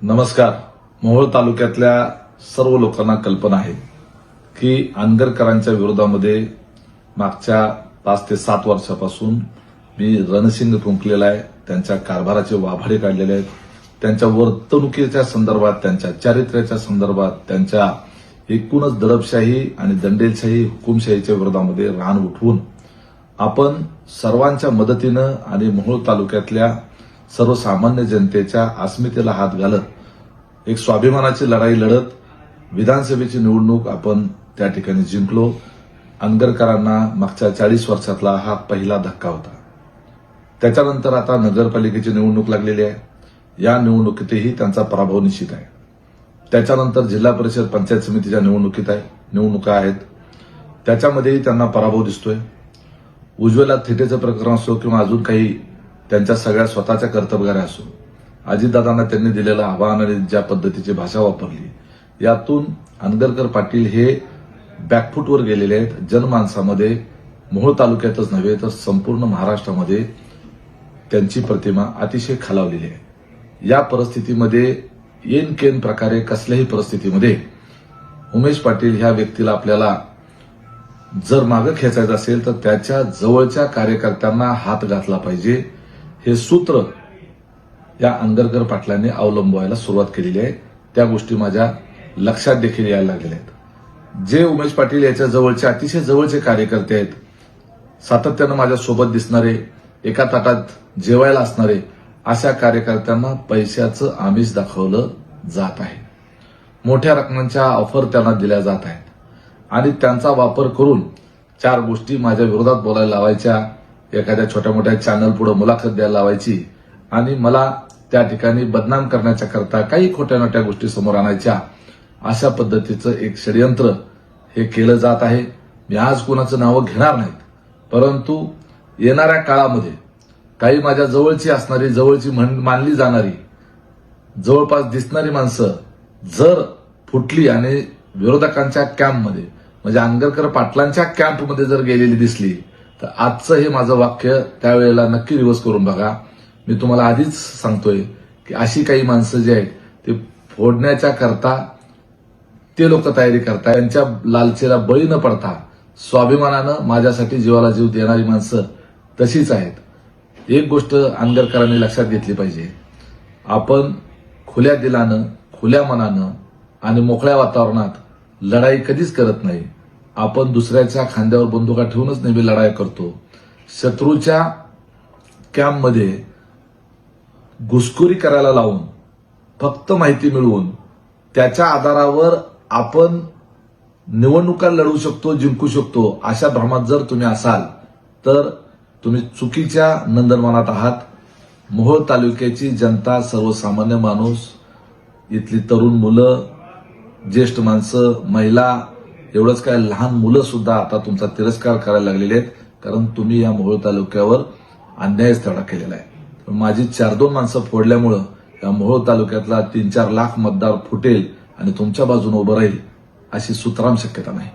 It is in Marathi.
नमस्कार. मोहोळ तालुक्यातल्या सर्व लोकांना कल्पना आहे की आंदरकरांच्या विरोधामध्ये मागच्या 5 ते 7 वर्षापासून मी रणशिंग फुंकलेला आहे. त्यांच्या कारभाराचे वाभाडे काढलेले आहेत. त्यांच्या वर्तणुकीच्या संदर्भात, त्यांच्या चारित्र्याच्या संदर्भात, त्यांच्या एकूणच दडपशाही आणि दंडेलशाही हुकुमशाहीच्या विरोधामध्ये रान उठवून आपण सर्वांच्या मदतीनं आणि मोहोळ तालुक्यातल्या सर्वसामान्य जनतेच्या अस्मितेला हात घालत एक स्वाभिमानाची लढाई लढत विधानसभेची निवडणूक आपण त्या ठिकाणी जिंकलो. आंदरकरांना मागच्या 40 वर्षातला हा पहिला धक्का होता. त्याच्यानंतर आता नगरपालिकेची निवडणूक लागलेली आहे. या निवडणुकीतही त्यांचा पराभव निश्चित आहे. त्याच्यानंतर जिल्हा परिषद पंचायत समितीच्या निवडणुका आहेत. त्याच्यामध्येही त्यांना पराभव दिसतोय. उज्ज्वला थिटेचं प्रकरण असो किंवा अजून काही त्यांच्या सगळ्या स्वतःच्या कर्तबगाऱ्या असो, अजितदादांना त्यांनी दिलेलं आव्हान आणि ज्या पद्धतीची भाषा वापरली, यातून आंदरकर पाटील हे बॅकफूटवर गेलेले आहेत. जनमानसामध्ये मोहोळ तालुक्यातच नव्हे तर संपूर्ण महाराष्ट्रामध्ये त्यांची प्रतिमा अतिशय खालावलेली आहे. या परिस्थितीमध्ये येनकेन प्रकारे कसल्याही परिस्थितीमध्ये उमेश पाटील ह्या व्यक्तीला आपल्याला जर मागे खेचायचं असेल तर त्याच्या जवळच्या कार्यकर्त्यांना हात घातला पाहिजे. हे सूत्र या आंदरकर पाटलांनी अवलंबवायला सुरुवात केलेली आहे. त्या गोष्टी माझ्या लक्षात देखील यायला लागलेल्या आहेत. जे उमेश पाटील याच्या जवळचे अतिशय जवळचे कार्यकर्ते आहेत, सातत्यानं माझ्या सोबत दिसणारे, एका ताटात जेवायला असणारे, अशा कार्यकर्त्यांना पैशाचं आमिष दाखवलं जात आहे. मोठ्या रकमांच्या ऑफर त्यांना दिल्या जात आहेत आणि त्यांचा वापर करून 4 गोष्टी माझ्या विरोधात बोलायला लावायच्या, एखाद्या छोट्या मोठ्या चॅनल पुढे मुलाखत द्यायला लावायची आणि मला त्या ठिकाणी बदनाम करण्याच्या करता काही खोट्या नोट्या गोष्टी समोर आणायच्या. अशा पद्धतीचं एक षडयंत्र हे केलं जात आहे. मी आज कोणाचं नावं घेणार नाहीत, परंतु येणाऱ्या काळामध्ये काही माझ्या जवळची असणारी, जवळची मानली जाणारी, जवळपास दिसणारी माणसं जर फुटली आणि विरोधकांच्या कॅम्पमध्ये म्हणजे आंदरकर पाटलांच्या कॅम्पमध्ये जर गेलेली दिसली तर आजचं हे माझं वाक्य त्यावेळेला नक्की रिव्हर्स करून बघा. मी तुम्हाला आधीच सांगतोय की अशी काही माणसं जी आहेत ते फोडण्याच्या करता ते लोक तयारी करतात. त्यांच्या लालचेला बळी न पडता स्वाभिमानानं माझ्यासाठी जीवाला जीव देणारी माणसं तशीच आहेत. एक गोष्ट आंदरकरांनी लक्षात घेतली पाहिजे. आपण खुल्या दिलानं, खुल्या मनानं आणि मोकळ्या वातावरणात लढाई कधीच करत नाही. आपण दुसऱ्याच्या खांद्यावर बंदुका ठेवूनच नेहमी लढाई करतो. शत्रूच्या कॅम्पमध्ये घुसखोरी करायला लावून, फक्त माहिती मिळवून त्याच्या आधारावर आपण निवडणुका लढवू शकतो, जिंकू शकतो, अशा भ्रमात जर तुम्ही असाल तर तुम्ही चुकीच्या नंदनवनात आहात. मोहोळ तालुक्याची जनता, सर्वसामान्य माणूस, इथली तरुण मुलं, ज्येष्ठ माणसं, महिला, एवढंच काय लहान मुलं सुद्धा आता तुमचा तिरस्कार करायला लागलेले आहेत, कारण तुम्ही या मोहोळ तालुक्यावर अन्यायच तेवढा केलेला आहे. माझी 4-2 माणसं फोडल्यामुळं या मोहोळ तालुक्यातला 3-4 लाख मतदार फुटेल आणि तुमच्या बाजूने उभं राहील अशी सुतराम शक्यता नाही.